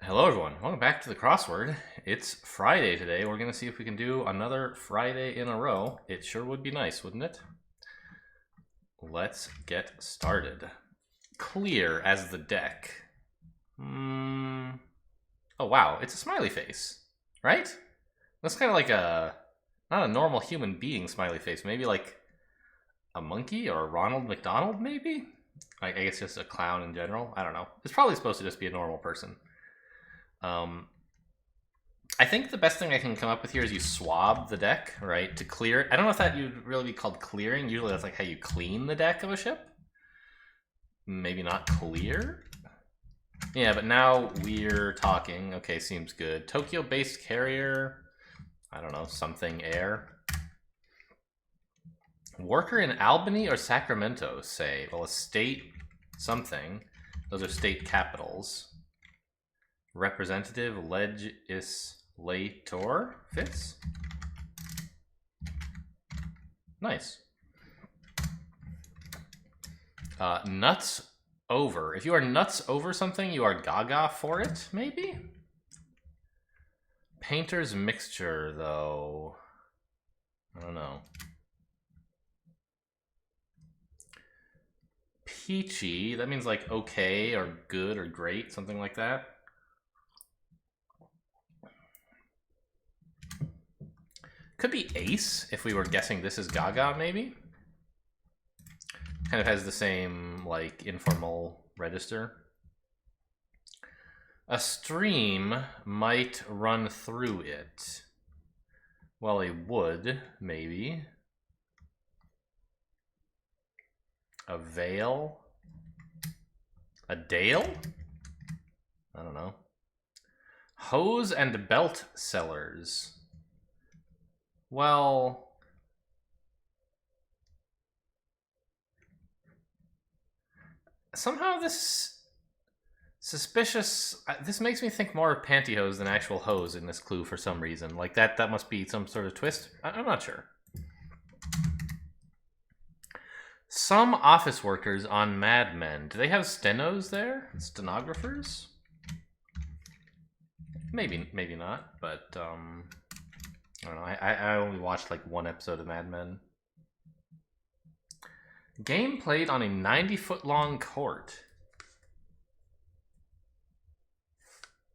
Hello everyone, welcome back to the crossword. It's Friday today. We're going to see if we can do another Friday in a row. It sure would be nice, wouldn't it? Let's get started. Clear as the deck. Oh wow, it's a smiley face, right? That's kind of like not a normal human being smiley face. Maybe like a monkey or a Ronald McDonald, maybe? I guess just a clown in general. I don't know. It's probably supposed to just be a normal person. I think the best thing I can come up with here is you swab the deck, right, to clear it. I don't know if that would really be called clearing. Usually that's like how you clean the deck of a ship. Maybe not clear? Yeah, but now we're talking. Okay, seems good. Tokyo-based carrier. I don't know, something air. Worker in Albany or Sacramento, say. Well, a state something. Those are state capitals. Representative legislator fits. Nice. Nuts over. If you are nuts over something, you are gaga for it, maybe? Painter's mixture, though. I don't know. Peachy, that means like okay or good or great, something like that. Could be ace, if we were guessing this is gaga, maybe? Kind of has the same, like, informal register. A stream might run through it. Well, a wood, maybe. A veil? A dale? I don't know. Hose and belt sellers. Well, somehow this suspicious. This makes me think more of pantyhose than actual hose in this clue for some reason. Like that must be some sort of twist. I'm not sure. Some office workers on Mad Men. Do they have stenos there? Stenographers? Maybe not, but I don't know. I only watched like one episode of Mad Men. Game played on a 90-foot long court.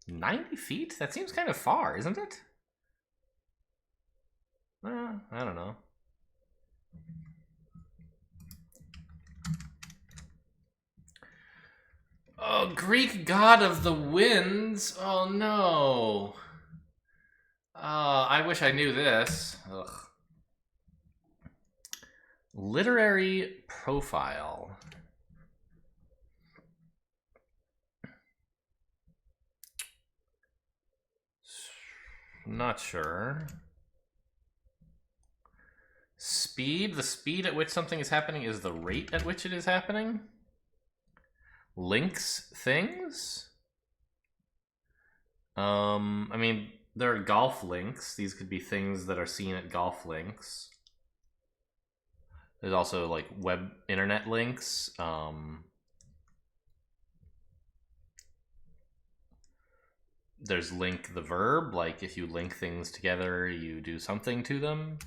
90 feet? That seems kind of far, isn't it? I don't know. Oh, Greek god of the winds. Oh no. I wish I knew this. Ugh. Literary profile. Not sure. Speed. The speed at which something is happening is the rate at which it is happening. Links things. I mean, there are golf links. These could be things that are seen at golf links. There's also like web internet links. There's link the verb, like if you link things together, you do something to them.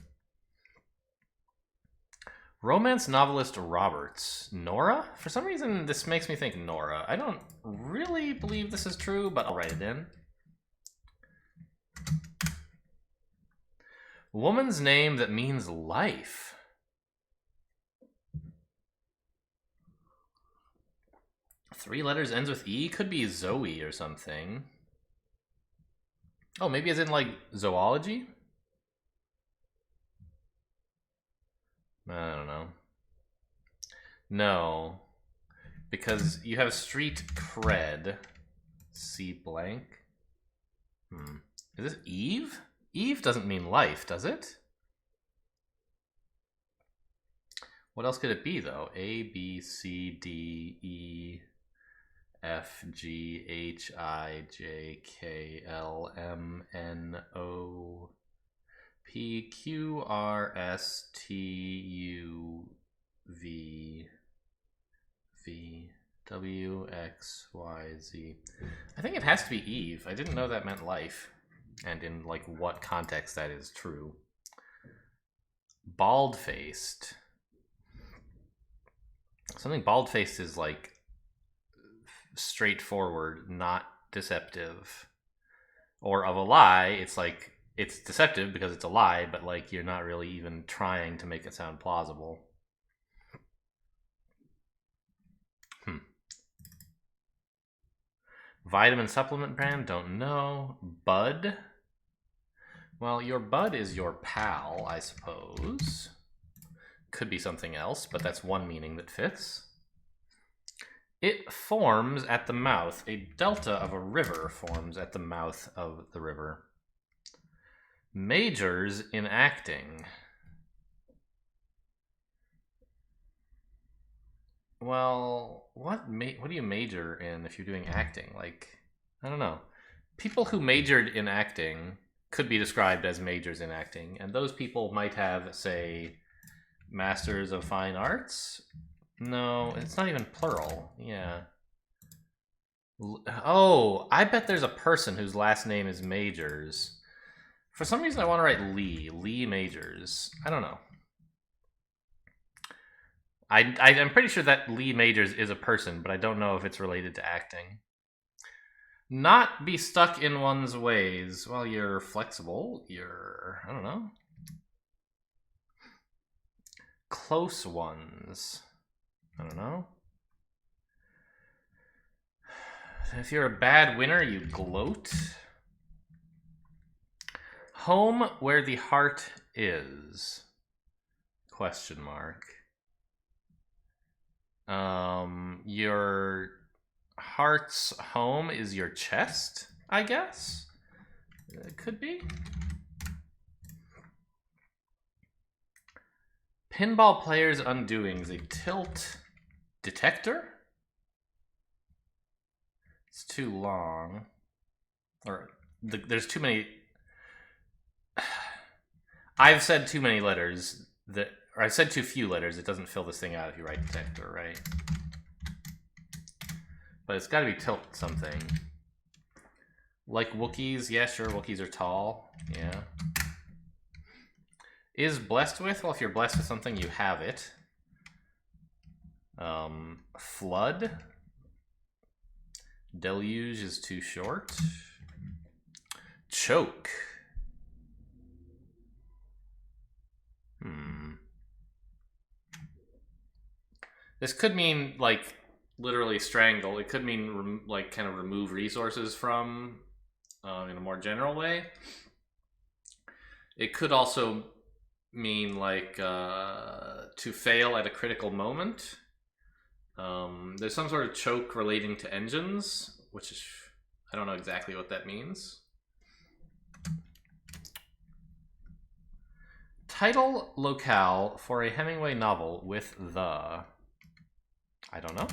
Romance novelist Roberts. Nora? For some reason, this makes me think Nora. I don't really believe this is true, but I'll write it in. Woman's name that means life. Three letters ends with E. Could be Zoe or something. Oh, maybe as in like zoology? I don't know. No. Because you have street cred. C blank. Is this Eve? Eve doesn't mean life, does it? What else could it be, though? A, B, C, D, E, F, G, H, I, J, K, L, M, N, O, P, Q, R, S, T, U, V, V. W, X, Y, Z. I think it has to be Eve. I didn't know that meant life. And in, like, what context that is true. Bald-faced. Something bald-faced is, like, straightforward, not deceptive. Or of a lie, it's like, it's deceptive because it's a lie, but, like, you're not really even trying to make it sound plausible. Vitamin supplement brand, don't know. Bud. Well, your bud is your pal, I suppose. Could be something else, but that's one meaning that fits. It forms at the mouth. A delta of a river forms at the mouth of the river. Majors in acting. Well, what do you major in if you're doing acting? Like, I don't know. People who majored in acting could be described as majors in acting, and those people might have, say, Masters of Fine Arts? No, it's not even plural. Yeah. Oh, I bet there's a person whose last name is Majors. For some reason, I want to write Lee. Lee Majors. I don't know. I'm pretty sure that Lee Majors is a person, but I don't know if it's related to acting. Not be stuck in one's ways. Well, you're flexible. I don't know. Close ones. I don't know. If you're a bad winner, you gloat. Home where the heart is. Question mark. Your heart's home is your chest, I guess? It could be. Pinball player's undoings. A tilt detector? It's too long. Or there's too many... I've said too many letters that... Or I've said too few letters. It doesn't fill this thing out if you write detector, right? But it's got to be tilt something. Like Wookiees? Yeah, sure. Wookiees are tall. Yeah. Is blessed with? Well, if you're blessed with something, you have it. Flood. Deluge is too short. Choke. This could mean, like, literally strangle. It could mean, like, kind of remove resources from, in a more general way. It could also mean, like, to fail at a critical moment. There's some sort of choke relating to engines, which is, I don't know exactly what that means. Title locale for a Hemingway novel with the... I don't know.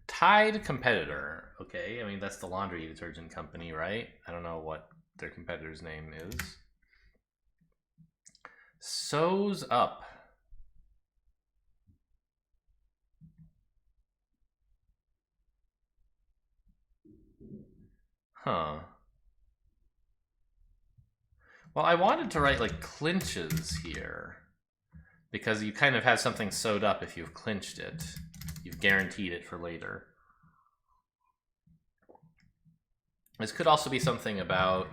Tide competitor. Okay, I mean, that's the laundry detergent company, right? I don't know what their competitor's name is. Sews up. Huh. Well, I wanted to write, like, clinches here, because you kind of have something sewed up if you've clinched it. You've guaranteed it for later. This could also be something about,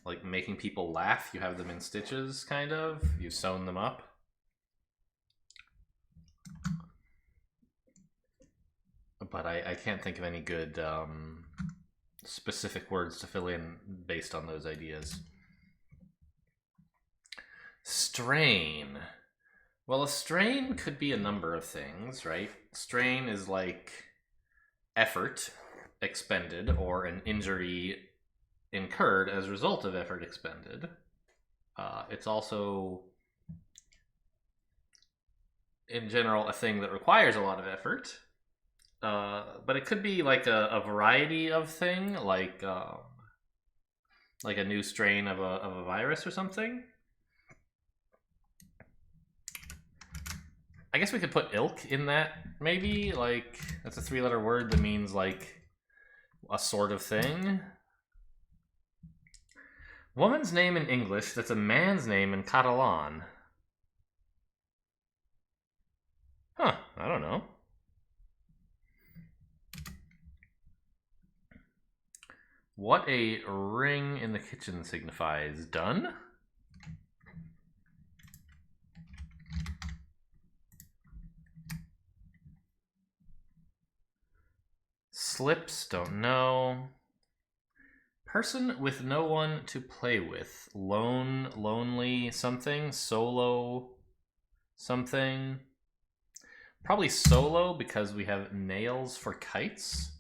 like, making people laugh. You have them in stitches, kind of. You've sewn them up. But I can't think of any good specific words to fill in based on those ideas. Strain. Well, a strain could be a number of things, right? Strain is like effort expended or an injury incurred as a result of effort expended. It's also, in general, a thing that requires a lot of effort. But it could be like a variety of thing, like a new strain of a virus or something. I guess we could put ilk in that, maybe? Like, that's a 3-letter word that means, like, a sort of thing. Woman's name in English that's a man's name in Catalan. Huh, I don't know. What a ring in the kitchen signifies. Done? Slips, don't know. Person with no one to play with. Lone, lonely, something. Solo, something. Probably solo because we have nails for kites.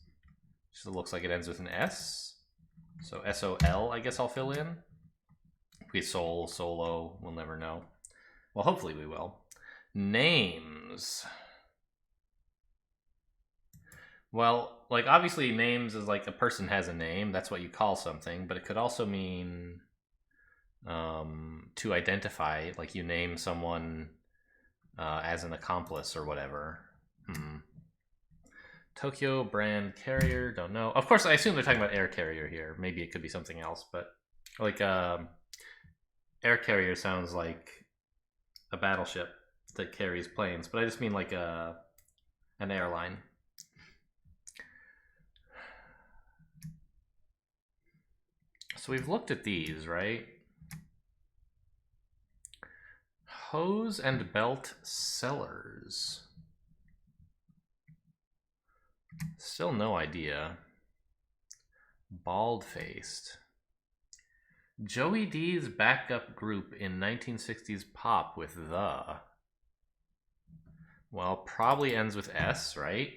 So it looks like it ends with an S. So S-O-L, I guess I'll fill in. If we soul, solo, we'll never know. Well, hopefully we will. Names. Well, like, obviously names is like a person has a name. That's what you call something. But it could also mean to identify. Like, you name someone as an accomplice or whatever. Tokyo brand carrier, don't know. Of course, I assume they're talking about air carrier here. Maybe it could be something else, but like air carrier sounds like a battleship that carries planes, but I just mean like an airline. So we've looked at these, right? Hose and belt sellers. Still no idea. Bald-faced. Joey D's backup group in 1960s pop with the. Well, probably ends with S, right?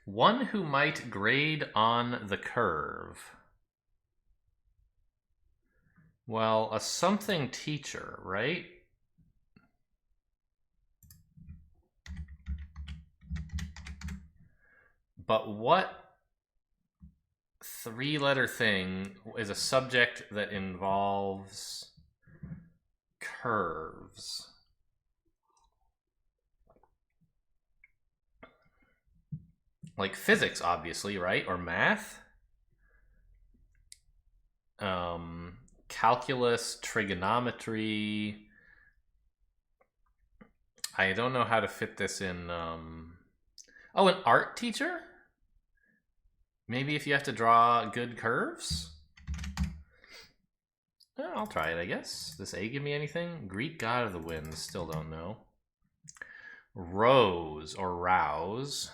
One who might grade on the curve. Well, a something teacher, right? But what 3-letter thing is a subject that involves curves? Like physics, obviously, right? Or math? Calculus, trigonometry. I don't know how to fit this in. Oh, an art teacher? Maybe if you have to draw good curves? Oh, I'll try it, I guess. Does A give me anything? Greek god of the winds, still don't know. Rose or rouse.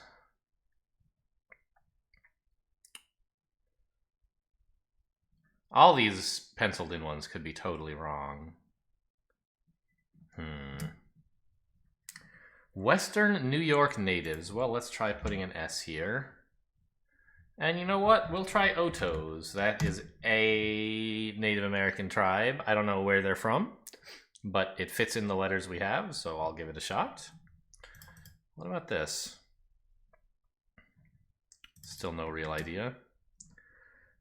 All these penciled in ones could be totally wrong. Western New York natives. Well, let's try putting an S here. And you know what? We'll try Otos. That is a Native American tribe. I don't know where they're from, but it fits in the letters we have, so I'll give it a shot. What about this? Still no real idea.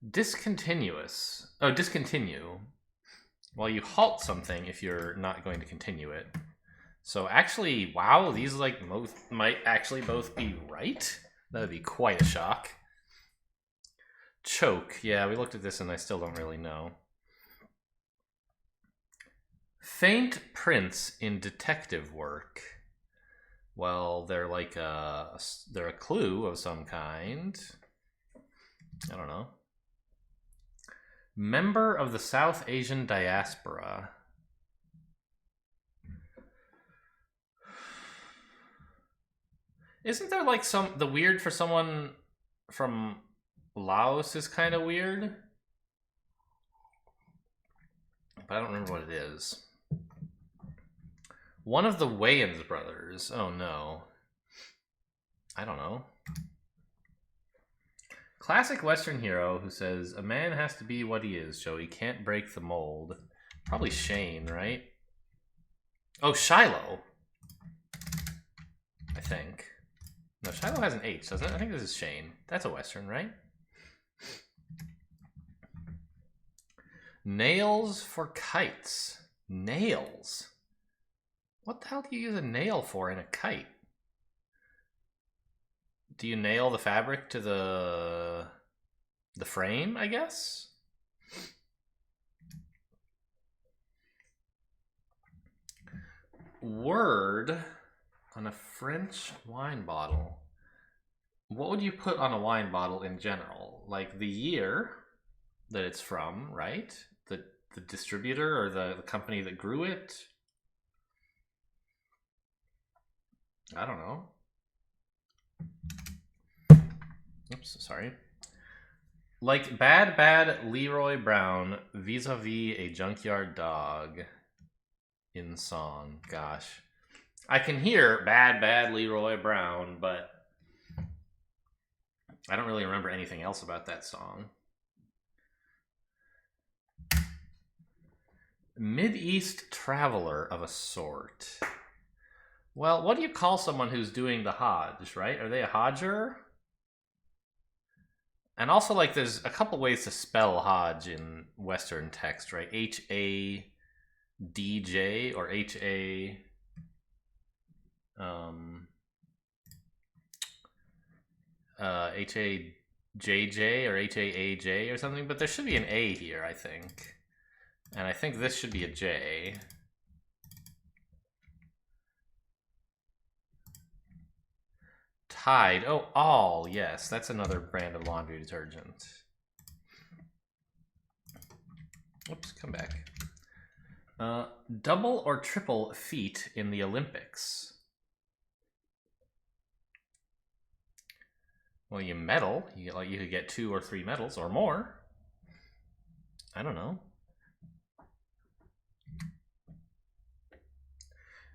Discontinuous. Oh, discontinue. Well, you halt something if you're not going to continue it. So actually, wow, these like might actually both be right. That would be quite a shock. Choke. Yeah, we looked at this and I still don't really know. Faint prints in detective work. Well, they're like they're a clue of some kind. I don't know. Member of the South Asian diaspora. Isn't there like the weird for someone from Laos is kind of weird? But I don't remember what it is. One of the Wayans brothers. Oh no. I don't know. Classic Western hero who says, a man has to be what he is, Joey. Can't break the mold. Probably Shane, right? Oh, Shiloh. I think. No, Shiloh has an H, doesn't it? I think this is Shane. That's a Western, right? Nails for kites. Nails. What the hell do you use a nail for in a kite? Do you nail the fabric to the frame, I guess? Word on a French wine bottle. What would you put on a wine bottle in general? Like the year that it's from, right? The distributor or the company that grew it? I don't know. Oops, sorry. Like bad Leroy Brown vis-a-vis a junkyard dog in song. Gosh. I can hear bad Leroy Brown, but I don't really remember anything else about that song. Mid-East traveler of a sort. Well, what do you call someone who's doing the Hajj, right? Are they a Hajjer? And also, like, there's a couple ways to spell Hajj in Western text, right? H-A-D-J or H-A... H-A-J-J or H-A-A-J or something, but there should be an A here, I think. And I think this should be a J. Tide. Oh, all. Yes, that's another brand of laundry detergent. Oops, come back. Double or triple feat in the Olympics. Well, you medal. You could get 2 or 3 medals or more. I don't know.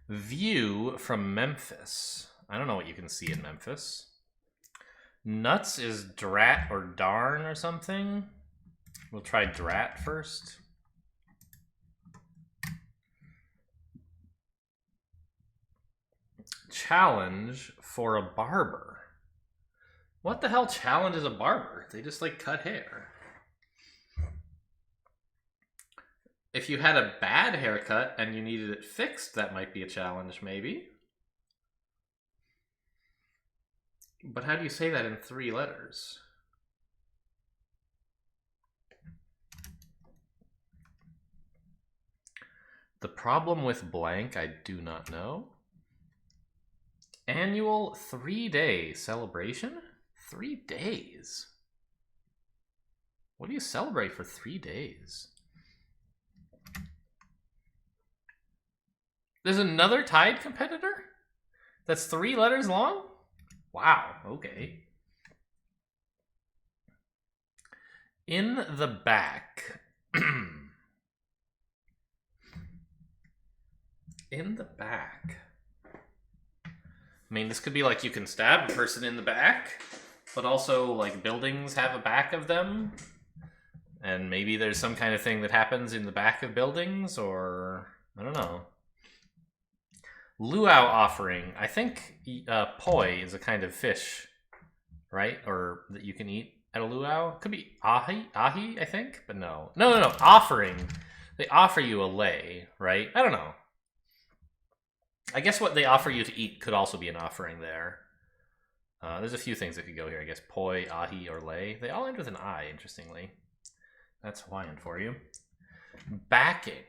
View from Memphis. I don't know what you can see in Memphis. Nuts is drat or darn or something. We'll try drat first. Challenge for a barber. What the hell challenges a barber? They just like cut hair. If you had a bad haircut and you needed it fixed, that might be a challenge, maybe. But how do you say that in 3 letters? The problem with blank, I do not know. Annual 3-day celebration? 3 days? What do you celebrate for 3 days? There's another Tide competitor? That's 3 letters long? Wow, okay. In the back. In the back. I mean, this could be like you can stab a person in the back, but also like buildings have a back of them. And maybe there's some kind of thing that happens in the back of buildings, or I don't know. Luau offering. I think poi is a kind of fish, right? Or that you can eat at a luau. Could be ahi, I think, but no. No. Offering. They offer you a lei, right? I don't know. I guess what they offer you to eat could also be an offering there. There's a few things that could go here, I guess. Poi, ahi, or lei. They all end with an I, interestingly. That's Hawaiian for you. Backing.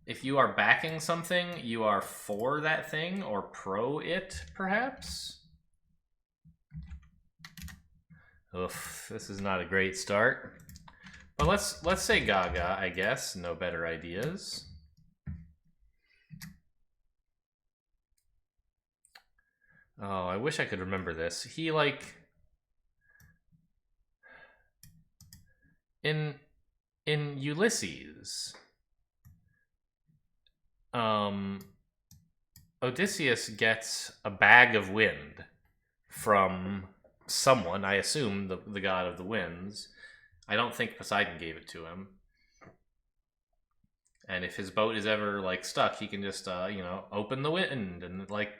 If you are backing something, you are for that thing or pro it, perhaps? Oof, this is not a great start. But let's say Gaga, I guess. No better ideas. Oh, I wish I could remember this. He like in Ulysses. Odysseus gets a bag of wind from someone, I assume the god of the winds. I don't think Poseidon gave it to him. And if his boat is ever like stuck, he can just open the wind and like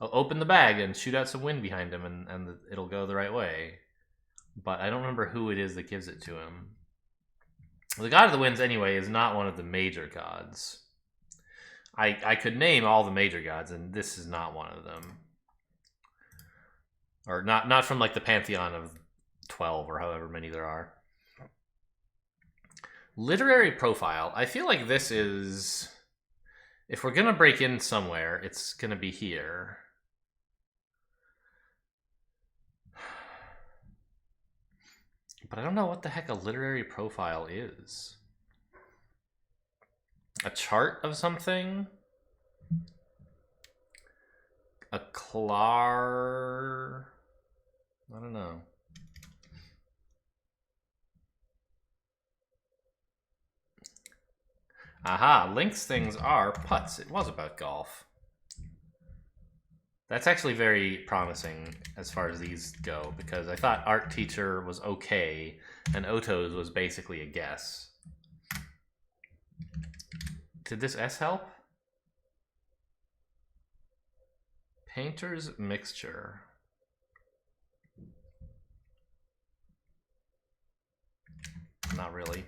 open the bag and shoot out some wind behind him, and it'll go the right way. but I don't remember who it is that gives it to him. The god of the winds, anyway, is not one of the major gods. I could name all the major gods, and this is not one of them. Or not from like the pantheon of 12 or however many there are. Literary profile. I feel like this is... If we're going to break in somewhere, it's going to be here. But I don't know what the heck a literary profile is. A chart of something? A clar... I don't know. Aha, Link's things are putts. It was about golf. That's actually very promising as far as these go, because I thought art teacher was okay, and Oto's was basically a guess. Did this S help? Painter's mixture. Not really.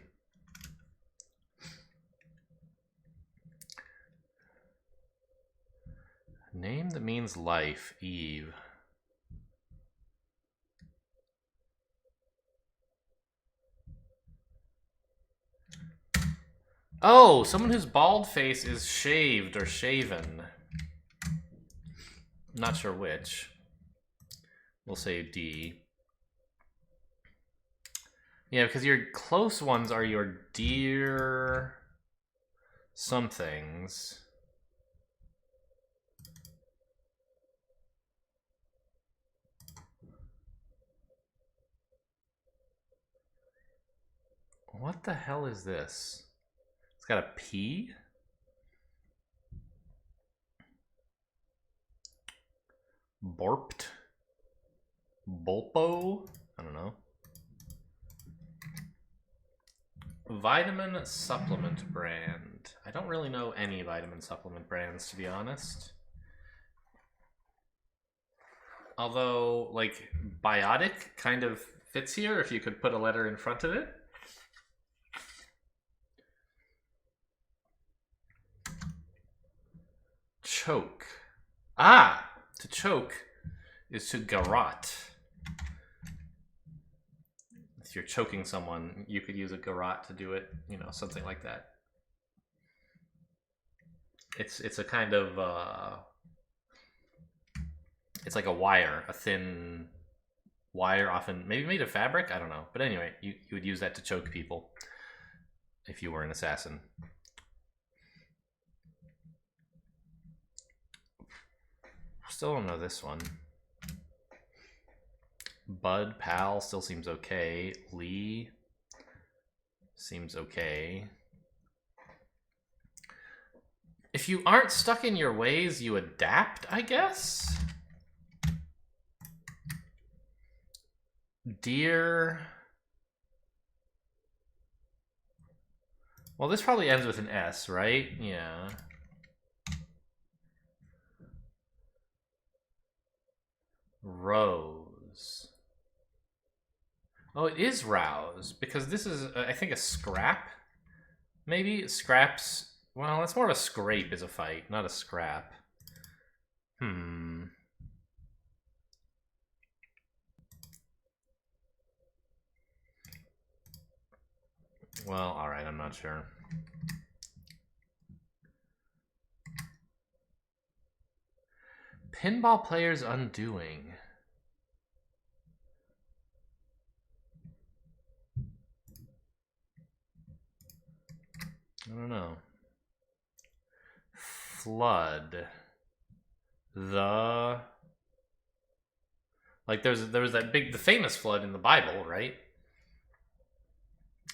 Name that means life, Eve. Oh, someone whose bald face is shaved or shaven. Not sure which. We'll say D. Yeah, because your close ones are your dear somethings. What the hell is this? It's got a P? Borped? Bulpo? I don't know. Vitamin supplement brand. I don't really know any vitamin supplement brands, to be honest. Although, like, biotic kind of fits here if you could put a letter in front of it. Choke. Ah! To choke is to garrote. If you're choking someone, you could use a garrote to do it, you know, something like that. It's a kind of it's like a wire, a thin wire, often maybe made of fabric, I don't know. But anyway, you would use that to choke people if you were an assassin. Still don't know this one. Bud, pal, still seems okay. Lee seems okay. If you aren't stuck in your ways, you adapt, I guess? Dear. Well, this probably ends with an S, right? Yeah. Rose. Oh, it is rouse, because this is, I think, a scrap. Maybe scraps. Well, it's more of a scrape is a fight, not a scrap. Well, alright, I'm not sure. Pinball player's undoing. I don't know. Flood. The... Like, there was that big, the famous flood in the Bible, right?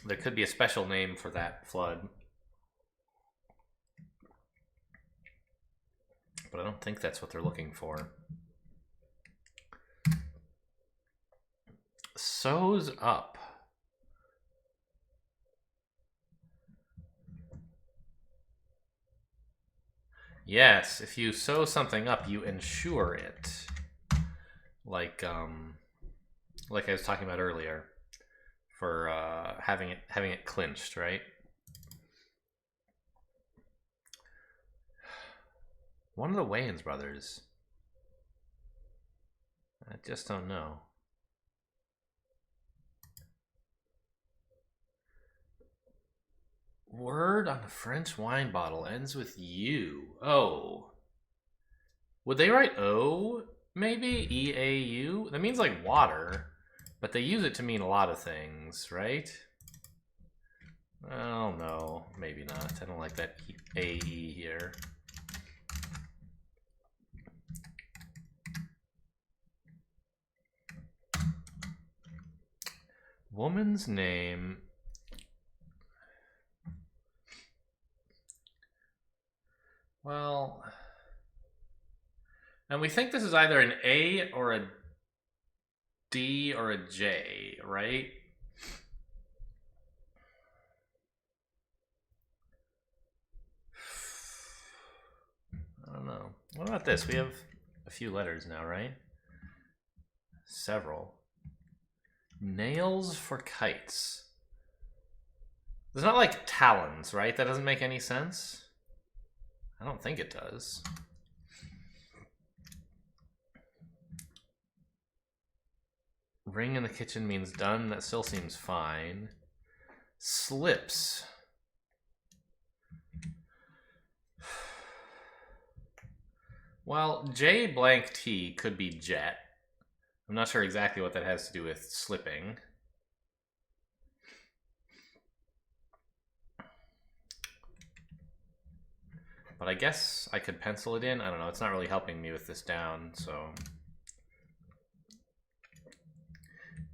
There could be a special name for that flood. But I don't think that's what they're looking for. Sews up. Yes, if you sew something up, you ensure it. Like, like I was talking about earlier, for having it clinched, right? One of the Wayans brothers. I just don't know. Word on a French wine bottle ends with U. Oh. Would they write O? Maybe? E-A-U? That means like water, but they use it to mean a lot of things, right? Oh no, maybe not. I don't like that A-E here. Woman's name. Well, and we think this is either an A or a D or a J, right? I don't know. What about this? We have a few letters now, right? Several. Nails for kites. There's not like talons, right? That doesn't make any sense. I don't think it does. Ring in the kitchen means done. That still seems fine. Slips. Well, J blank T could be jet. I'm not sure exactly what that has to do with slipping. But I guess I could pencil it in. I don't know. It's not really helping me with this down, so...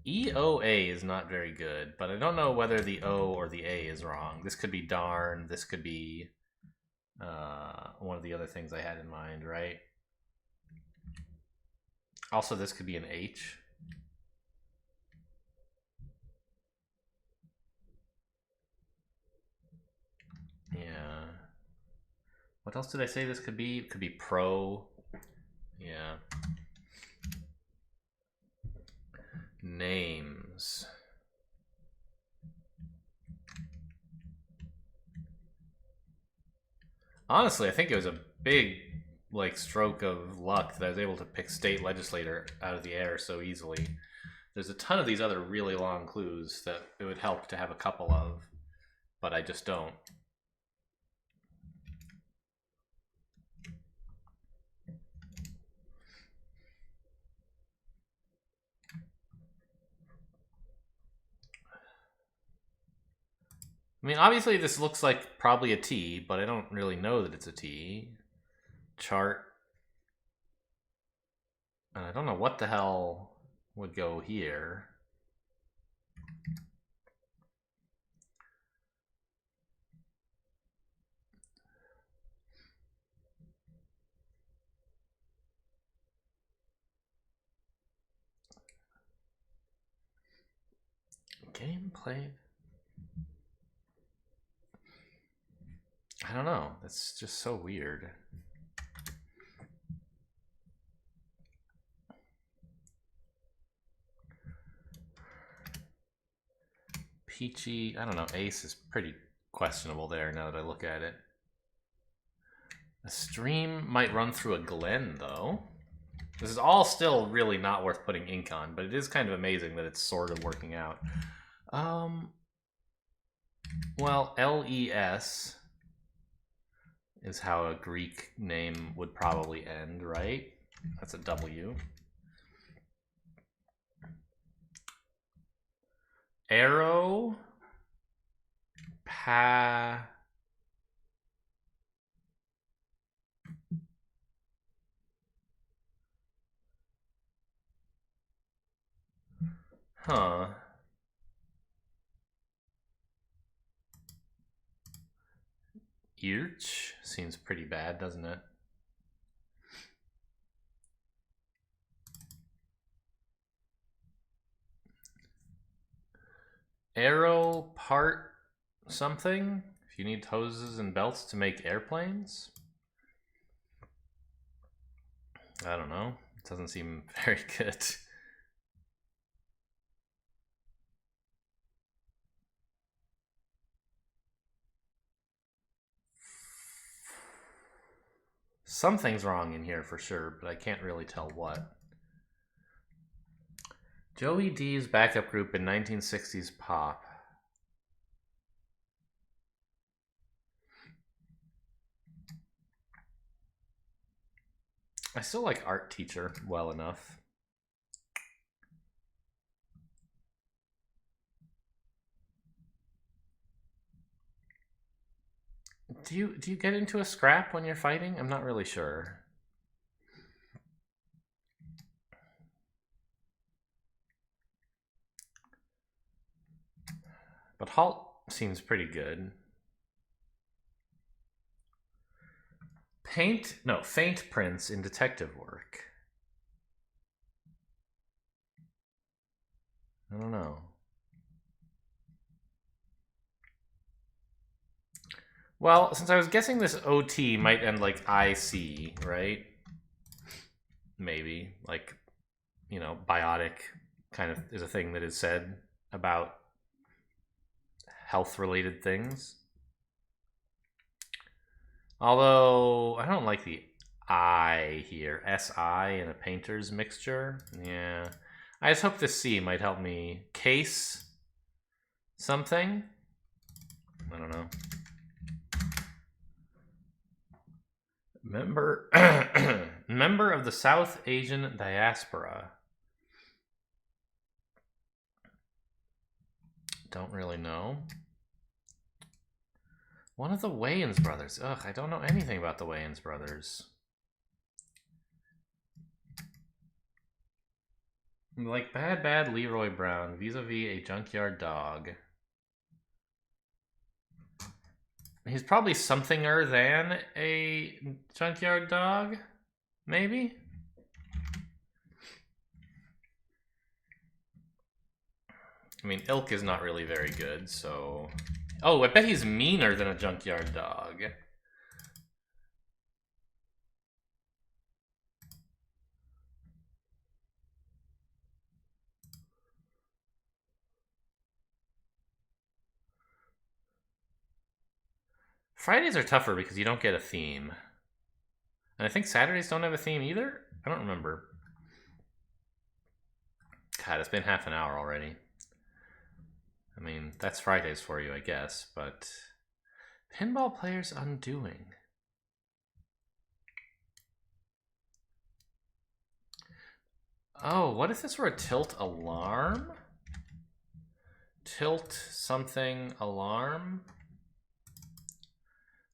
EOA is not very good, but I don't know whether the O or the A is wrong. This could be darn. This could be one of the other things I had in mind, right? Also, this could be an H. Yeah. What else did I say this could be? It could be pro. Yeah. Names. Honestly, I think it was a big stroke of luck that I was able to pick state legislator out of the air so easily. There's a ton of these other really long clues that it would help to have a couple of, but I just don't. I mean, obviously this looks like probably a T, but I don't really know that it's a T. Chart. And I don't know what the hell would go here. Gameplay. I don't know. That's just so weird. Peachy. I don't know. Ace is pretty questionable there now that I look at it. A stream might run through a glen, though. This is all still really not worth putting ink on, but it is kind of amazing that it's sort of working out. Well, LES is how a Greek name would probably end, right? That's a W. Arrow. Pa. Huh. Earch seems pretty bad, doesn't it? Arrow part something? If you need hoses and belts to make airplanes? I don't know. It doesn't seem very good. Something's wrong in here for sure, but I can't really tell what. Joey D's backup group in 1960s pop. I still like Art Teacher well enough. Do you get into a scrap when you're fighting? I'm not really sure. But Halt seems pretty good. Faint prints in detective work. I don't know. Well, since I was guessing this OT might end like IC, right? Maybe. Like, you know, biotic kind of is a thing that is said about health-related things. Although, I don't like the I here. SI in a painter's mixture. Yeah. I just hope the C might help me case something. I don't know. Member of the South Asian diaspora. Don't really know. One of the Wayans brothers. Ugh, I don't know anything about the Wayans brothers. Like bad Leroy Brown vis-a-vis a junkyard dog. He's probably somethinger than a junkyard dog, maybe? I mean, ilk is not really very good, so... Oh, I bet he's meaner than a junkyard dog. Fridays are tougher because you don't get a theme. And I think Saturdays don't have a theme either? I don't remember. God, it's been half an hour already. I mean, that's Fridays for you, I guess, but... Pinball Player's Undoing. Oh, what if this were a tilt alarm? Tilt something alarm?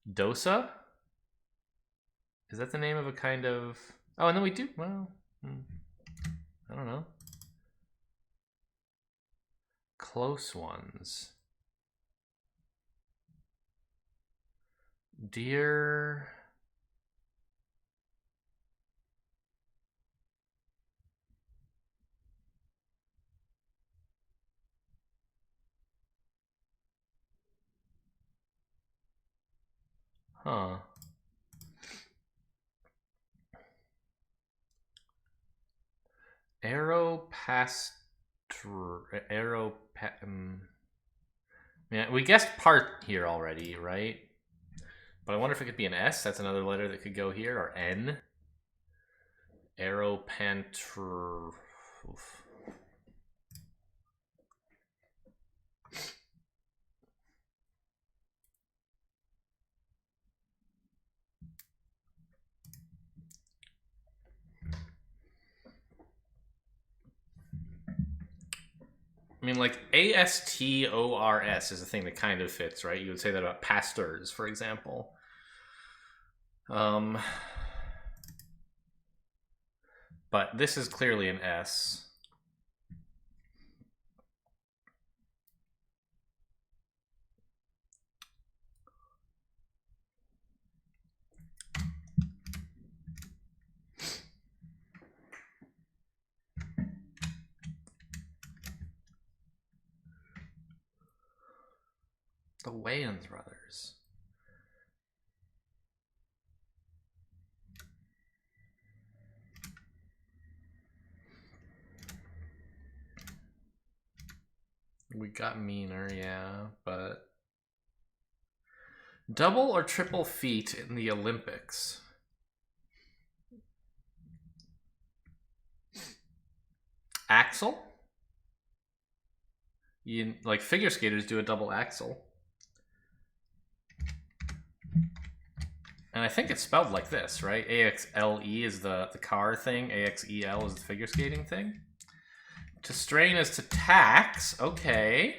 Dosa? Is that the name of a kind of... Oh, and then we do... Well, I don't know. Close ones. Dear... Huh. Yeah, we guessed part here already, right? But I wonder if it could be an S. That's another letter that could go here, or N. Aeropantr. Oof. I mean, like, ASTORS is a thing that kind of fits, right? You would say that about pastors, for example. But this is clearly an S. The Wayans brothers. We got meaner, yeah, but... Double or triple feat in the Olympics? axle. Like figure skaters do a double axle. And I think it's spelled like this, right? AXLE is the car thing. AXEL is the figure skating thing. To strain is to tax. Okay.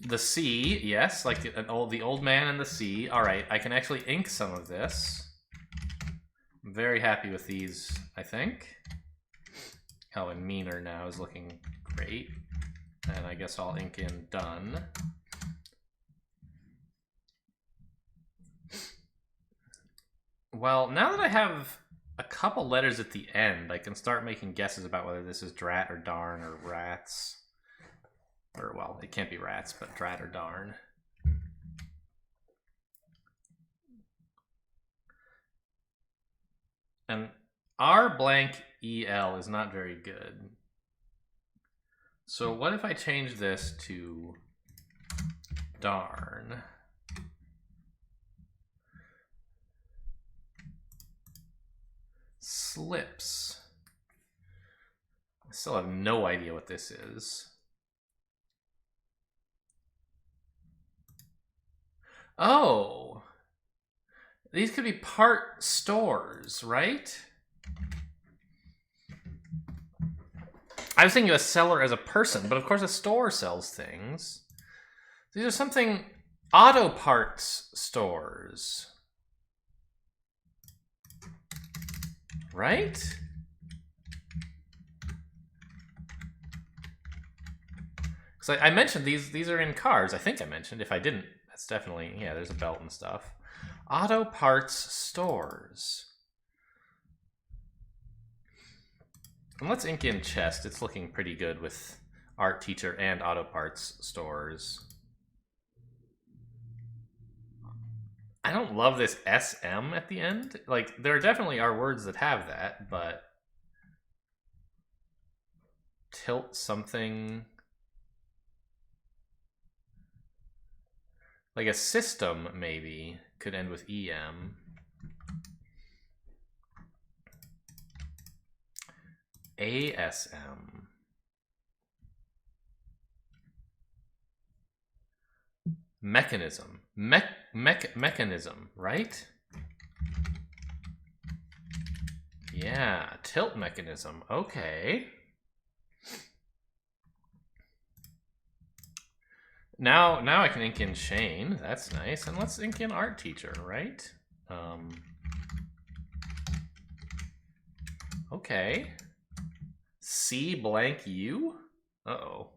The C, yes, like the old man and the C. All right, I can actually ink some of this. I'm very happy with these, I think. Oh, and meaner now is looking great. And I guess I'll ink in done. Well, now that I have a couple letters at the end, I can start making guesses about whether this is drat or darn or rats. Or, well, it can't be rats, but drat or darn. And R blank EL is not very good. So what if I change this to darn? Slips. I still have no idea what this is. Oh, these could be part stores, right? I was thinking of a seller as a person, but of course a store sells things. These are something auto parts stores. Right? Because I mentioned these are in cars. I think I mentioned. If I didn't, that's definitely, yeah, there's a belt and stuff. Auto parts stores. And let's ink in chest. It's looking pretty good with art teacher and auto parts stores. I don't love this SM at the end. Like, there definitely are words that have that, but tilt something. Like a system, maybe, could end with EM. ASM. Mechanism. Mechanism, right? Yeah, tilt mechanism. Okay. Now I can ink in Shane. That's nice. And let's ink in art teacher, right? Okay. C blank U? Uh-oh.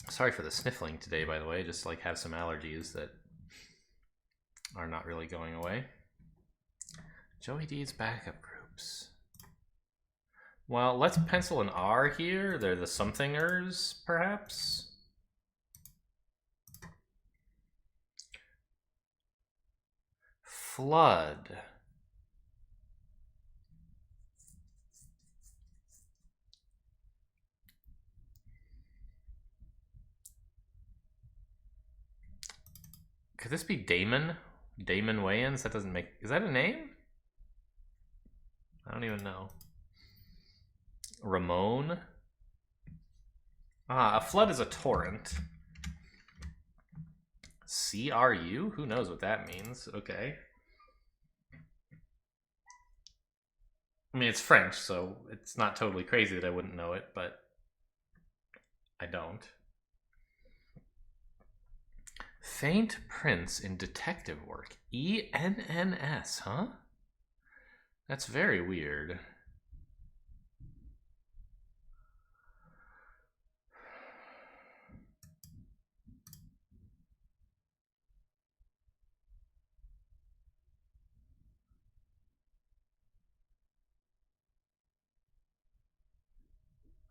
Sorry for the sniffling today, by the way. Just like have some allergies that are not really going away. Joey D's backup groups. Well, let's pencil an R here. They're the somethingers, perhaps. Flood. Could this be Damon? Damon Wayans? That doesn't make... Is that a name? I don't even know. Ramon? Ah, a flood is a torrent. CRU? Who knows what that means? Okay. I mean, it's French, so it's not totally crazy that I wouldn't know it, but I don't. Faint prints in detective work. ENNS, huh? That's very weird.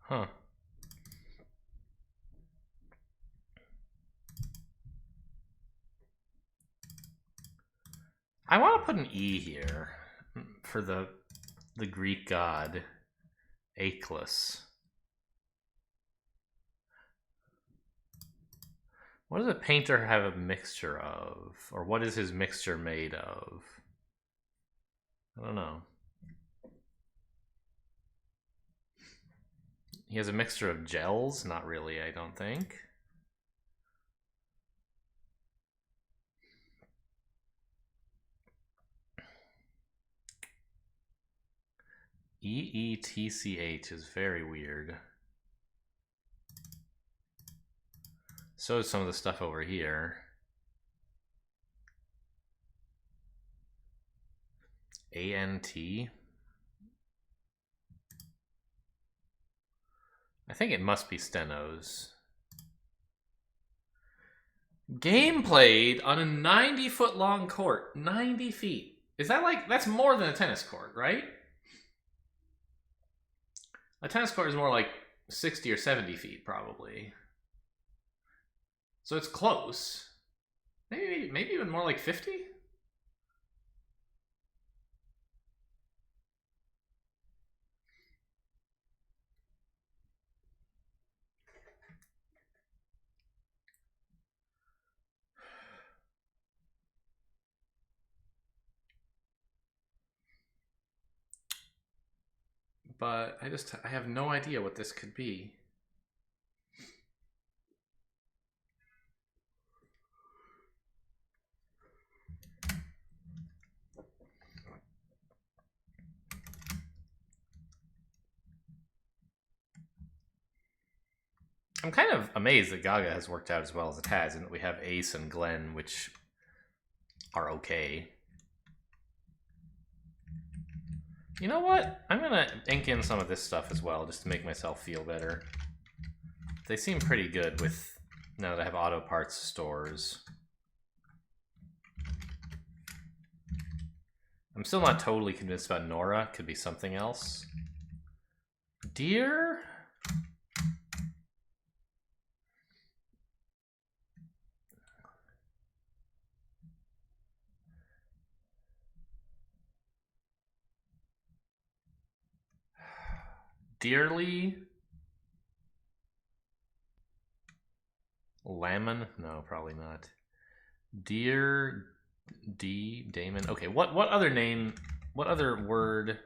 Huh. I want to put an E here for the Greek god, Achelous. What does a painter have a mixture of? Or what is his mixture made of? I don't know. He has a mixture of gels? Not really, I don't think. EETCH is very weird. So is some of the stuff over here. ANT. I think it must be stenos. Game played on a 90-foot long court. 90 feet. Is that like, that's more than a tennis court, right? A tennis court is more like 60 or 70 feet, probably. So it's close. Maybe even more like 50? But I have no idea what this could be. I'm kind of amazed that Gaga has worked out as well as it has, and that we have Ace and Glenn, which are okay. You know what? I'm gonna ink in some of this stuff as well, just to make myself feel better. They seem pretty good with, now that I have auto parts stores. I'm still not totally convinced about Nora. Could be something else. Deer? Dearly? Lamon? No, probably not. Dear Damon. Okay, what other name, what other word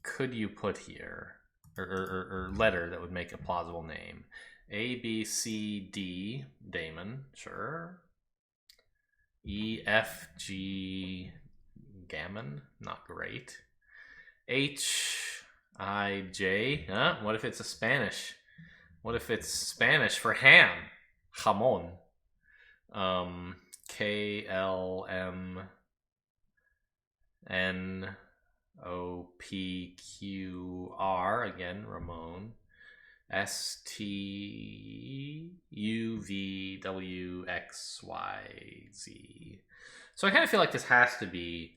could you put here? Or letter that would make a plausible name? A, B, C, D, Damon, sure. E, F, G, Gammon, not great. H, I, J, huh? What if it's a Spanish? What if it's Spanish for ham? Jamon. K, L, M, N, O, P, Q, R, again, Ramon. S, T, U, V, W, X, Y, Z. So I kind of feel like this has to be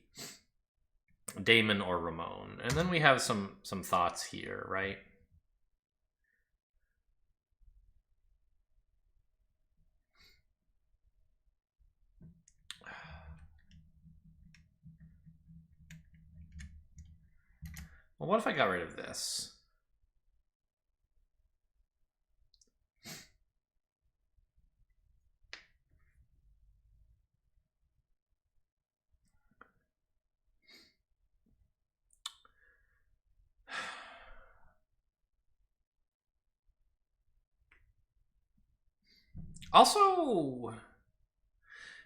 Damon or Ramon. And then we have some thoughts here, right? Well, what if I got rid of this? Also,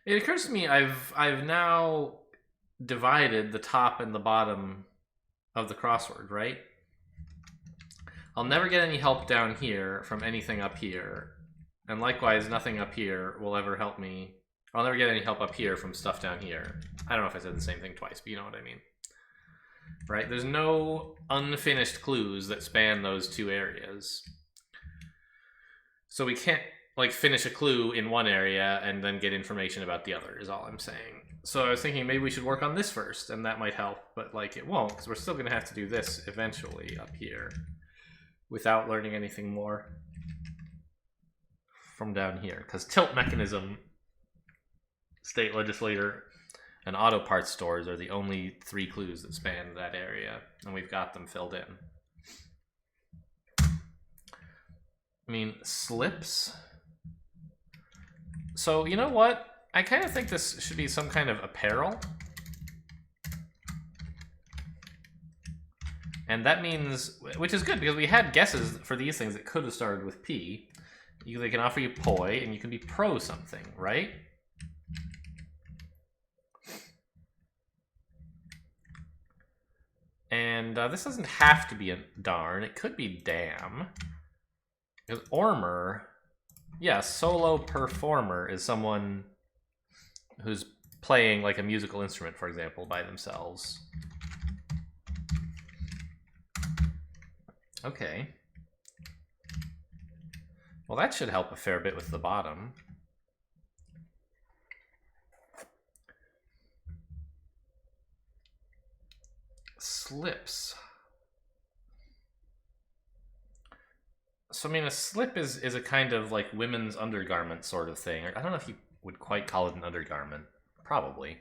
it occurs to me I've now divided the top and the bottom of the crossword, right? I'll never get any help down here from anything up here. And likewise, nothing up here will ever help me. I'll never get any help up here from stuff down here. I don't know if I said the same thing twice, but you know what I mean. Right? There's no unfinished clues that span those two areas. So we can't like finish a clue in one area and then get information about the other, is all I'm saying. So I was thinking maybe we should work on this first, and that might help, but like it won't, because we're still gonna have to do this eventually up here without learning anything more from down here. Because tilt mechanism, state legislator, and auto parts stores are the only 3 clues that span that area, and we've got them filled in. I mean, slips So, you know what? I kind of think this should be some kind of apparel. And that means, which is good, because we had guesses for these things that could have started with P. They can offer you poi, and you can be pro something, right? And this doesn't have to be a darn. It could be damn. Because ormer, yeah, solo performer is someone who's playing like a musical instrument, for example, by themselves. Okay. Well, that should help a fair bit with the bottom. Slips. So, I mean, a slip is a kind of like women's undergarment sort of thing. I don't know if you would quite call it an undergarment. Probably.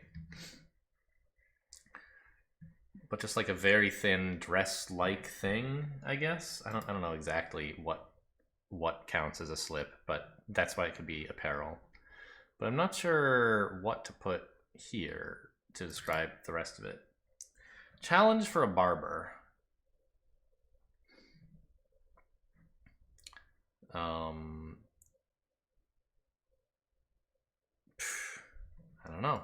But just like a very thin dress-like thing, I guess. I don't know exactly what counts as a slip, but that's why it could be apparel. But I'm not sure what to put here to describe the rest of it. Challenge for a barber. I don't know.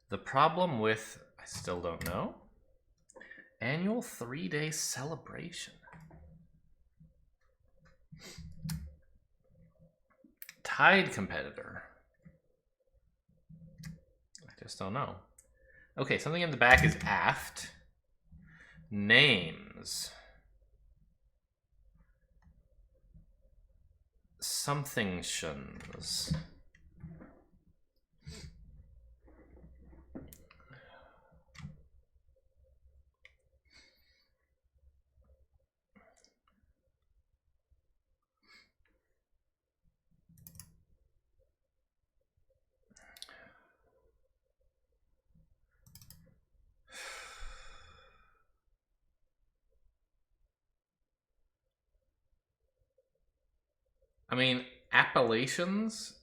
The problem with, I still don't know. Annual 3-day celebration. Tide competitor. I just don't know. Okay, something in the back is aft. Names. Somethingtions. I mean, appellations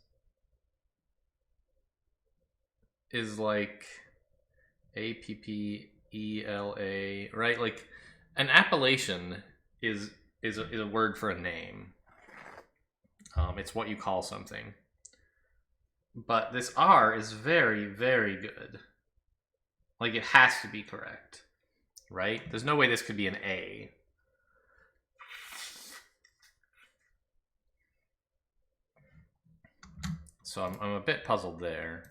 is like APPELA, right? Like an appellation is a word for a name. It's what you call something. But this R is very, very good. Like it has to be correct, right? There's no way this could be an A. So I'm a bit puzzled there.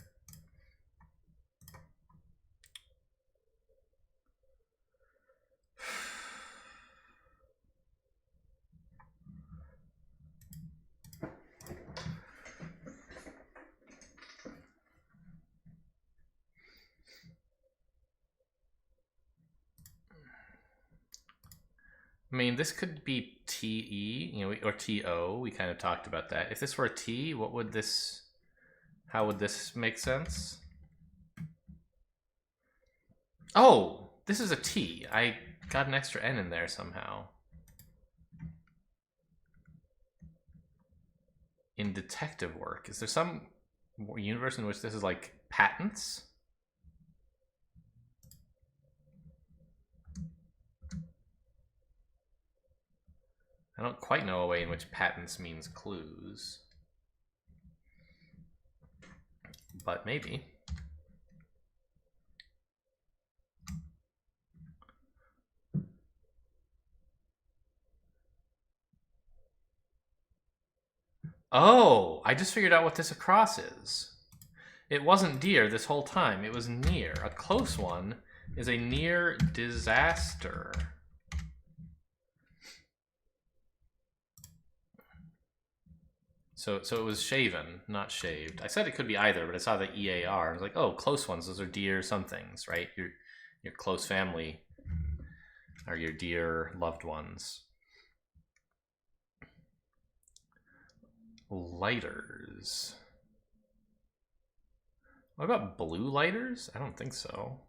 I mean, this could be TE, you know, or TO. We kind of talked about that. If this were a T, what would this, how would this make sense? Oh, this is a T. I got an extra N in there somehow. In detective work, is there some universe in which this is like patents? I don't quite know a way in which patents means clues. But maybe. Oh, I just figured out what this across is. It wasn't dear this whole time. It was near. A close one is a near disaster. So it was shaven, not shaved. I said it could be either, but I saw the EAR. I was like, oh, close ones. Those are dear somethings, right? Your close family are your dear loved ones. Lighters. What about blue lighters? I don't think so.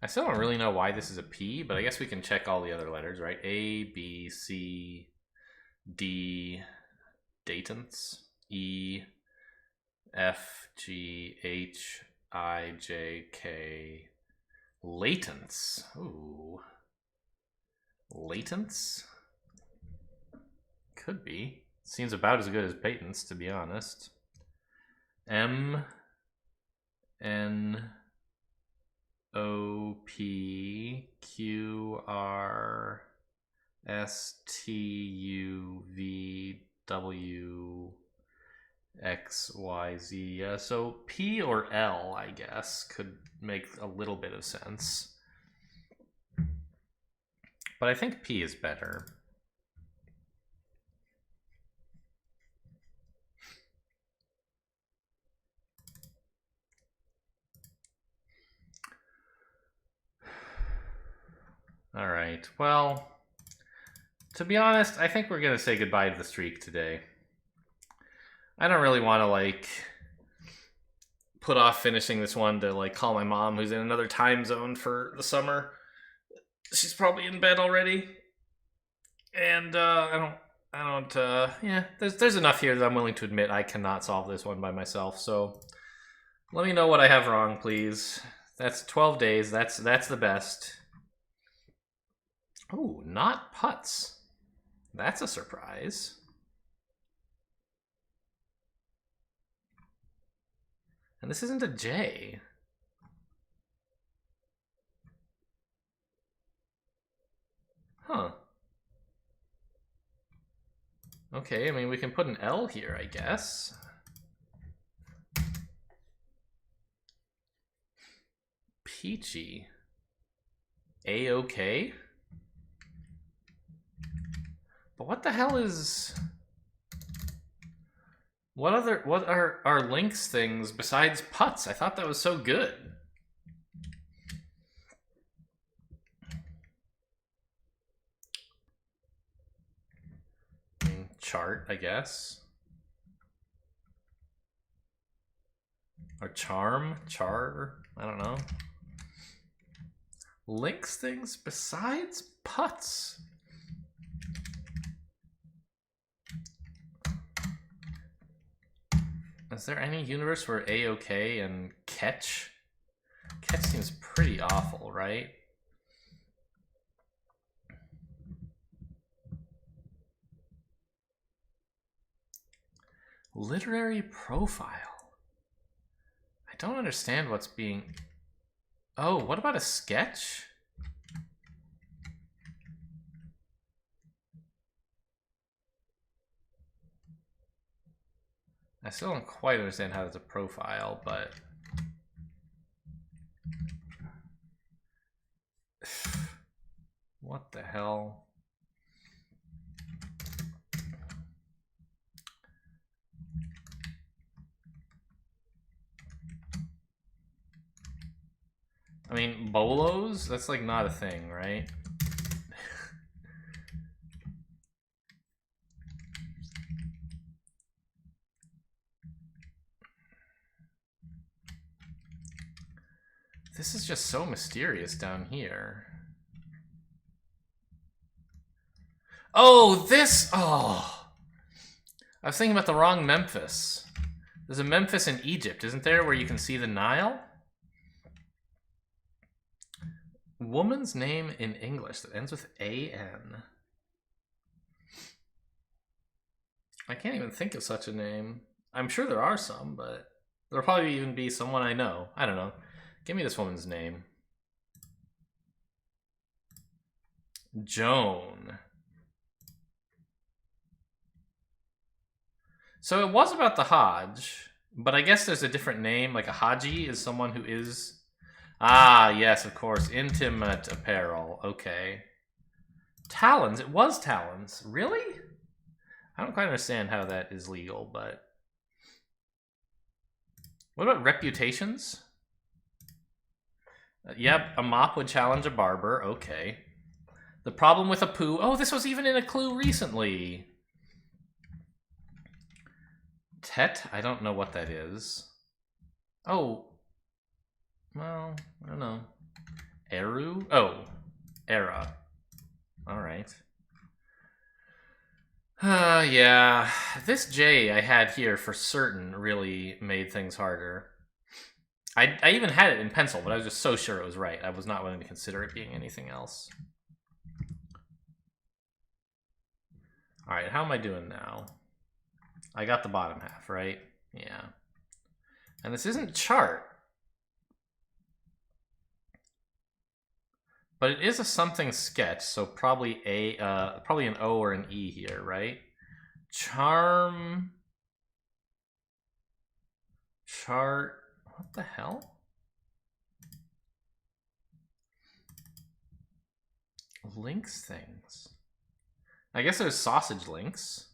I still don't really know why this is a P, but I guess we can check all the other letters, right? A, B, C, D, datants, E, F, G, H, I, J, K, latents. Ooh. Latents? Could be. Seems about as good as patents, to be honest. M, N, O, P, Q, R, S, T, U, V, W, X, Y, Z. So P or L, I guess, could make a little bit of sense. But I think P is better. All right, well, to be honest, I think we're going to say goodbye to the streak today. I don't really want to, like, put off finishing this one to, like, call my mom, who's in another time zone for the summer. She's probably in bed already. And, yeah, there's enough here that I'm willing to admit I cannot solve this one by myself, so let me know what I have wrong, please. That's 12 days, that's the best. Oh, not putts. That's a surprise. And this isn't a J. Huh. Okay, I mean, we can put an L here, I guess. Peachy. A-okay? But what the hell is... What are links things besides putts? I thought that was so good. Chart, I guess. Or charm? Char? I don't know. Links things besides putts. Is there any universe where A-okay and catch? Catch seems pretty awful, right? Literary profile. I don't understand what's being... Oh, what about a sketch? I still don't quite understand how it's a profile, but... What the hell? I mean, bolos? That's like not a thing, right? This is just so mysterious down here. Oh, this... Oh! I was thinking about the wrong Memphis. There's a Memphis in Egypt, isn't there, where you can see the Nile? Woman's name in English that ends with A-N. I can't even think of such a name. I'm sure there are some, but there'll probably even be someone I know. I don't know. Give me this woman's name. Joan. So it was about the Hajj, but I guess there's a different name. Like a Haji is someone who is... Ah, yes, of course. Intimate apparel. Okay. Talons. It was talons. Really? I don't quite understand how that is legal, but... What about reputations? Yep, a mop would challenge a barber. Okay. The problem with a poo. Oh, this was even in a clue recently. Tet? I don't know what that is. Oh. Well, I don't know. Eru? Oh, era. All right. Yeah. This J I had here for certain really made things harder. I even had it in pencil, but I was just so sure it was right. I was not willing to consider it being anything else. All right, how am I doing now? I got the bottom half, right? Yeah. And this isn't chart. But it is a something sketch, so probably probably an O or an E here, right? Charm. Chart. What the hell? Links things. I guess there's sausage links.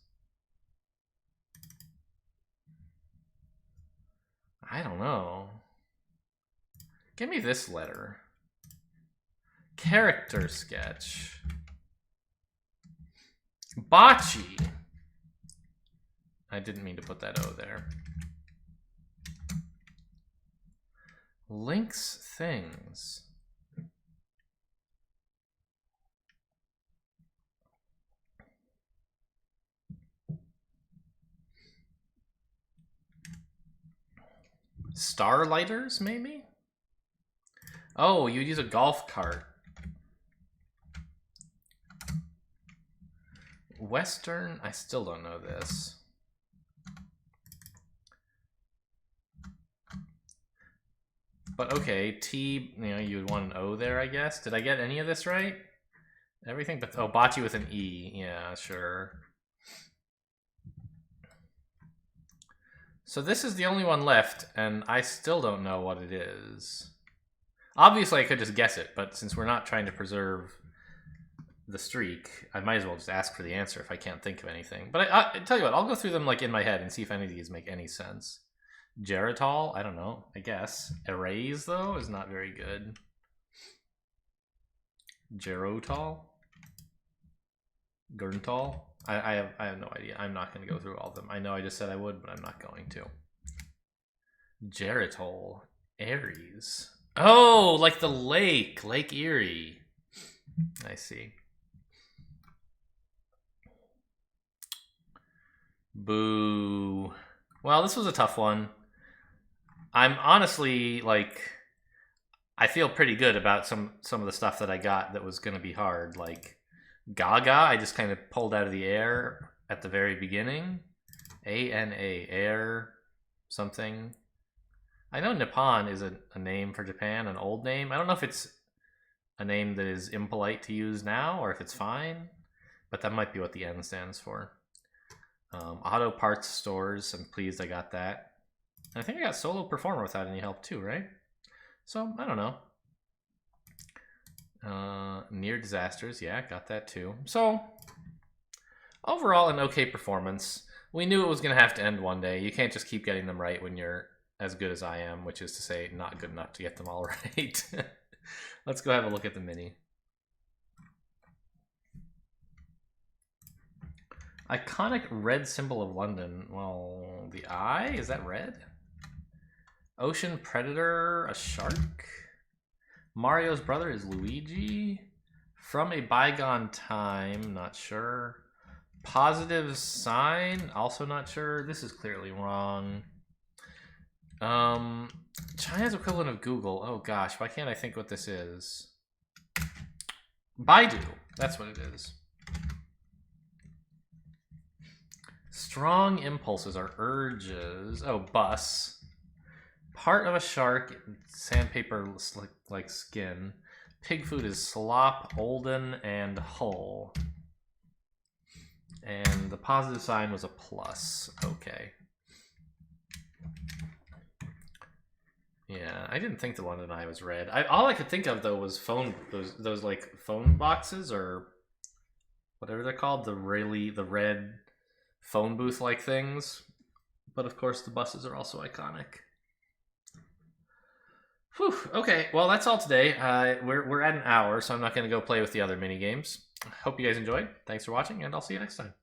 I don't know. Give me this letter. Character sketch. Bocce. I didn't mean to put that O there. Links things. Starlighters, maybe? Oh, you'd use a golf cart. Western, I still don't know this. But okay, T, you would want an O there, I guess. Did I get any of this right? Everything but, oh, bocce with an E. Yeah, sure. So this is the only one left, and I still don't know what it is. Obviously, I could just guess it, but since we're not trying to preserve the streak, I might as well just ask for the answer if I can't think of anything. But I tell you what, I'll go through them like in my head and see if any of these make any sense. Geritol? I don't know, I guess. Erase, though, is not very good. Gerotol? Gerntal? I have no idea. I'm not going to go through all of them. I know I just said I would, but I'm not going to. Geritol. Aries. Oh, like the lake. Lake Erie. I see. Boo. Well, this was a tough one. I'm honestly, like, I feel pretty good about some of the stuff that I got that was going to be hard. Like, Gaga, I just kind of pulled out of the air at the very beginning. A-N-A, air, something. I know Nippon is a name for Japan, an old name. I don't know if it's a name that is impolite to use now or if it's fine, but that might be what the N stands for. Auto parts stores, I'm pleased I got that. And I think I got solo performer without any help too, right? So, I don't know. Near disasters, yeah, got that too. So, overall, an okay performance. We knew it was going to have to end one day. You can't just keep getting them right when you're as good as I am, which is to say, not good enough to get them all right. Let's go have a look at the mini. Iconic red symbol of London. Well, the eye? Is that red? Ocean predator, a shark? Mario's brother is Luigi. From a bygone time, not sure. Positive sign, also not sure. This is clearly wrong. China's equivalent of Google. Oh gosh, why can't I think what this is? Baidu, that's what it is. Strong impulses are urges. Oh, bus. Part of a shark, sandpaper like skin. Pig food is slop, Olden, and Hull. And the positive sign was a plus. Okay. Yeah, I didn't think the London Eye was red. All I could think of though was those like phone boxes or whatever they're called, the red phone booth like things. But of course the buses are also iconic. Whew, okay, well that's all today. We're at an hour, so I'm not going to go play with the other mini games. Hope you guys enjoyed. Thanks for watching, and I'll see you next time.